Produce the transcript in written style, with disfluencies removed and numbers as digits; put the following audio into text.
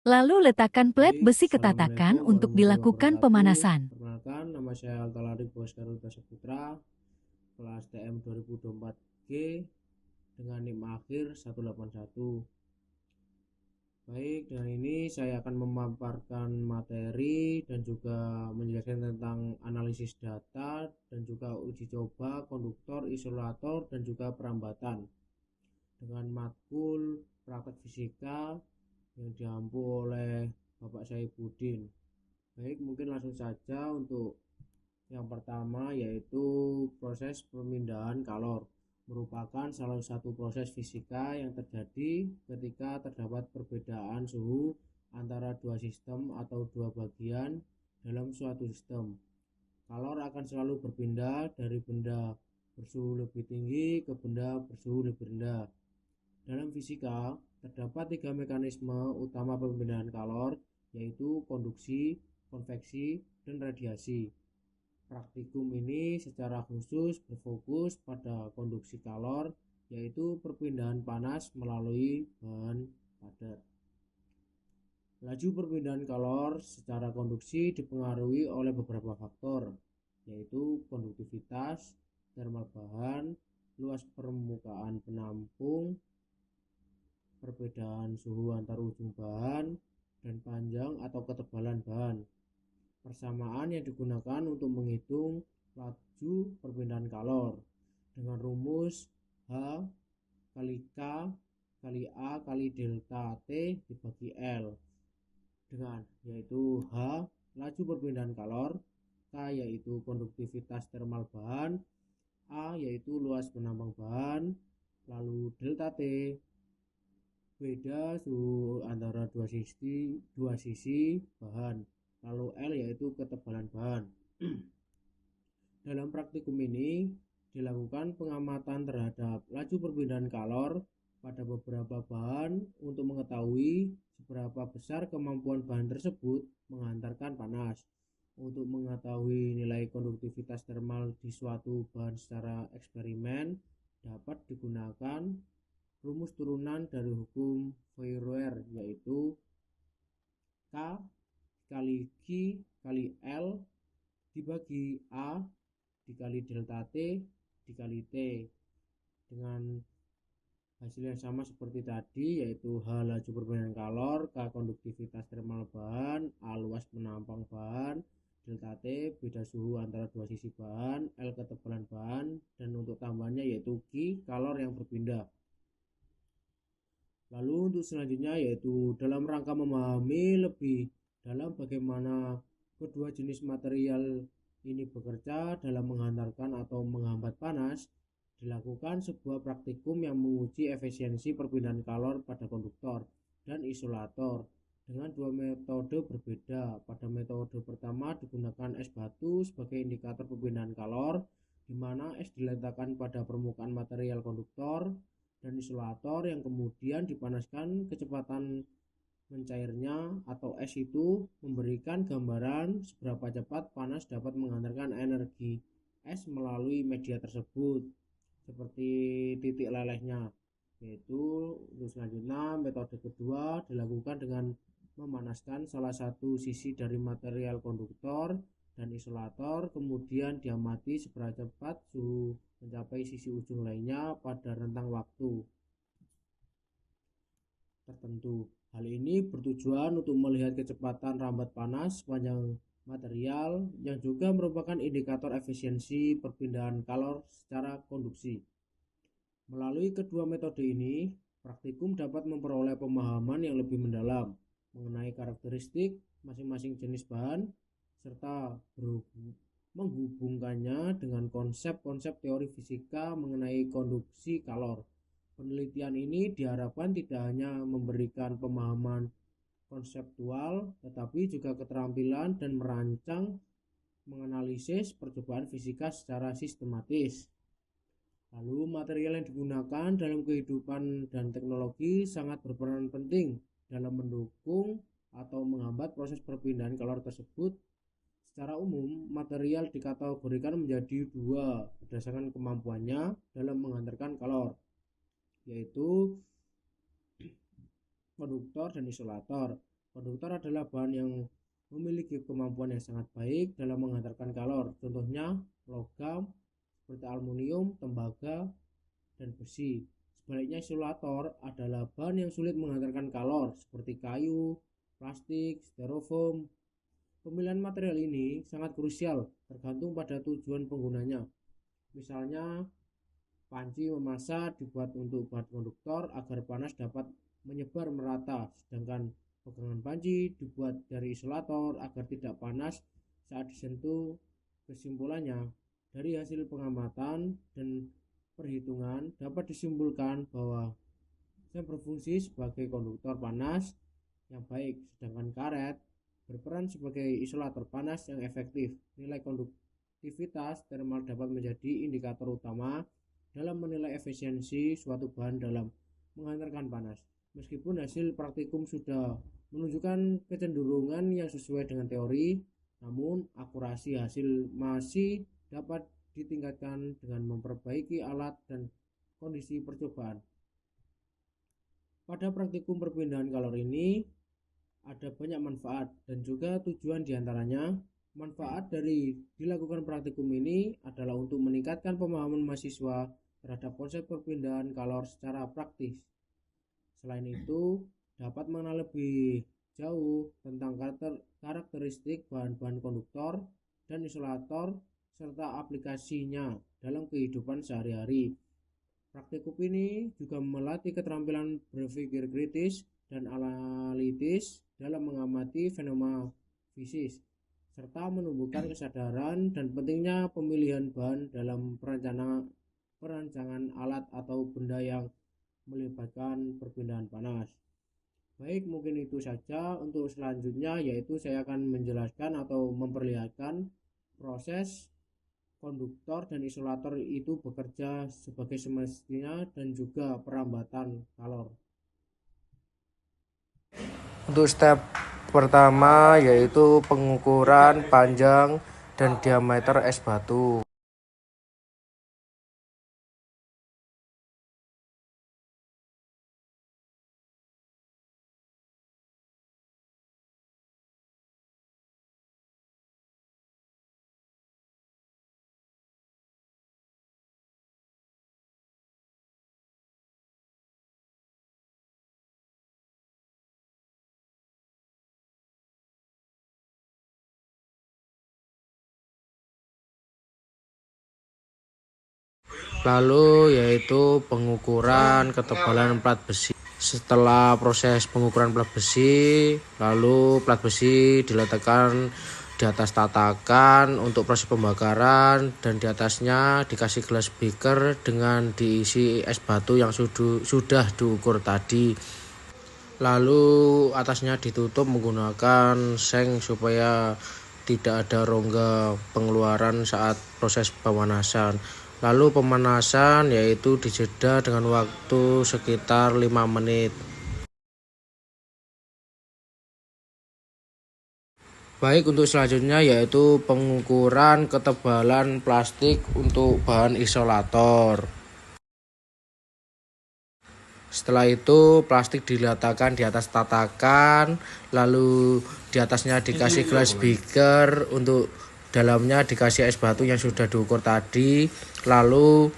Lalu letakkan plet Baik, besi ke tatakan Assalamualaikum untuk warahmatullahi dilakukan wabarakatuh. pemanasan. Perkenalkan, nama saya Altalarik Boskarul Saputra, kelas TM 2024G dengan NIM akhir 181. Baik, dengan ini saya akan memaparkan materi dan juga menjelaskan tentang analisis data dan juga uji coba konduktor, isolator, dan juga perambatan dengan matkul praktek fisika yang diampu oleh Bapak Saifuddin. Baik, mungkin langsung saja untuk yang pertama yaitu proses pemindahan kalor. Merupakan salah satu proses fisika yang terjadi ketika terdapat perbedaan suhu antara dua sistem atau dua bagian dalam suatu sistem. Kalor akan selalu berpindah dari benda bersuhu lebih tinggi ke benda bersuhu lebih rendah. Dalam fisika, terdapat tiga mekanisme utama pemindahan kalor, yaitu konduksi, konveksi, dan radiasi. Praktikum ini secara khusus berfokus pada konduksi kalor, yaitu perpindahan panas melalui bahan padat. Laju perpindahan kalor secara konduksi dipengaruhi oleh beberapa faktor, yaitu konduktivitas, thermal bahan, luas permukaan penampung, perbedaan suhu antar ujung bahan, dan panjang atau ketebalan bahan. Persamaan yang digunakan untuk menghitung laju perpindahan kalor dengan rumus H kali K kali A kali delta T dibagi L, dengan yaitu H laju perpindahan kalor, K yaitu konduktivitas termal bahan, A yaitu luas penampang bahan, lalu delta T beda suhu antara dua sisi bahan, lalu L yaitu ketebalan bahan. Dalam praktikum ini dilakukan pengamatan terhadap laju perpindahan kalor pada beberapa bahan untuk mengetahui seberapa besar kemampuan bahan tersebut menghantarkan panas. Untuk mengetahui nilai konduktivitas termal di suatu bahan secara eksperimen dapat digunakan rumus turunan dari hukum Fourier, yaitu K kali Q kali L dibagi A dikali delta T dikali T, dengan hasil yang sama seperti tadi, yaitu H laju perpindahan kalor, K konduktivitas termal bahan, A luas penampang bahan, delta T beda suhu antara dua sisi bahan, L ketebalan bahan, dan untuk tambahannya yaitu Q kalor yang berpindah. Lalu untuk selanjutnya yaitu dalam rangka memahami lebih dalam bagaimana kedua jenis material ini bekerja dalam menghantarkan atau menghambat panas, dilakukan sebuah praktikum yang menguji efisiensi perpindahan kalor pada konduktor dan isolator dengan dua metode berbeda. Pada metode pertama digunakan es batu sebagai indikator perpindahan kalor, di mana es diletakkan pada permukaan material konduktor, dan isolator yang kemudian dipanaskan. Kecepatan mencairnya atau es itu memberikan gambaran seberapa cepat panas dapat menghantarkan energi es melalui media tersebut, seperti titik lelehnya. Yaitu untuk selanjutnya metode kedua dilakukan dengan memanaskan salah satu sisi dari material konduktor dan isolator, kemudian diamati seberapa cepat suhu mencapai sisi ujung lainnya pada rentang waktu tertentu. Hal ini bertujuan untuk melihat kecepatan rambat panas sepanjang material, yang juga merupakan indikator efisiensi perpindahan kalor secara konduksi. Melalui kedua metode ini, praktikum dapat memperoleh pemahaman yang lebih mendalam mengenai karakteristik masing-masing jenis bahan, serta menghubungkannya dengan konsep-konsep teori fisika mengenai konduksi kalor. Penelitian ini diharapkan tidak hanya memberikan pemahaman konseptual, tetapi juga keterampilan dan merancang menganalisis percobaan fisika secara sistematis. Lalu material yang digunakan dalam kehidupan dan teknologi sangat berperan penting dalam mendukung atau menghambat proses perpindahan kalor tersebut. Secara umum, material dikategorikan menjadi dua berdasarkan kemampuannya dalam menghantarkan kalor, yaitu konduktor dan isolator. Konduktor adalah bahan yang memiliki kemampuan yang sangat baik dalam menghantarkan kalor. Contohnya logam seperti aluminium, tembaga, dan besi. Sebaliknya isolator adalah bahan yang sulit menghantarkan kalor seperti kayu, plastik, styrofoam. Pemilihan material ini sangat krusial tergantung pada tujuan penggunanya. Misalnya panci memasak dibuat untuk bahan konduktor agar panas dapat menyebar merata, sedangkan pegangan panci dibuat dari isolator agar tidak panas saat disentuh. Kesimpulannya, dari hasil pengamatan dan perhitungan dapat disimpulkan bahwa seng berfungsi sebagai konduktor panas yang baik, sedangkan karet berperan sebagai isolator panas yang efektif. Nilai konduktivitas thermal dapat menjadi indikator utama dalam menilai efisiensi suatu bahan dalam menghantarkan panas. Meskipun hasil praktikum sudah menunjukkan kecenderungan yang sesuai dengan teori, namun akurasi hasil masih dapat ditingkatkan dengan memperbaiki alat dan kondisi percobaan. Pada praktikum perpindahan kalor ini ada banyak manfaat dan juga tujuan diantaranya. Manfaat dari dilakukan praktikum ini adalah untuk meningkatkan pemahaman mahasiswa terhadap konsep perpindahan kalor secara praktis. Selain itu, dapat mengenal lebih jauh tentang karakteristik bahan-bahan konduktor dan isolator serta aplikasinya dalam kehidupan sehari-hari. Praktikum ini juga melatih keterampilan berpikir kritis dan analitis dalam mengamati fenomena fisik, serta menumbuhkan kesadaran dan pentingnya pemilihan bahan dalam perancangan alat atau benda yang melibatkan perpindahan panas. Baik, mungkin itu saja. Untuk selanjutnya yaitu saya akan menjelaskan atau memperlihatkan proses konduktor dan isolator itu bekerja sebagai semestinya dan juga perambatan kalor. Untuk step pertama yaitu pengukuran panjang dan diameter es batu. Lalu yaitu pengukuran ketebalan plat besi. Setelah proses pengukuran plat besi, lalu plat besi diletakkan di atas tatakan untuk proses pembakaran dan di atasnya dikasih gelas beaker dengan diisi es batu yang sudah diukur tadi. Lalu atasnya ditutup menggunakan seng supaya tidak ada rongga pengeluaran saat proses pemanasan. Lalu pemanasan yaitu dijeda dengan waktu sekitar 5 menit. Baik, untuk selanjutnya yaitu pengukuran ketebalan plastik untuk bahan isolator. Setelah itu plastik diletakkan di atas tatakan, lalu di atasnya dikasih glass beaker, untuk dalamnya dikasih es batu yang sudah diukur tadi. Lalu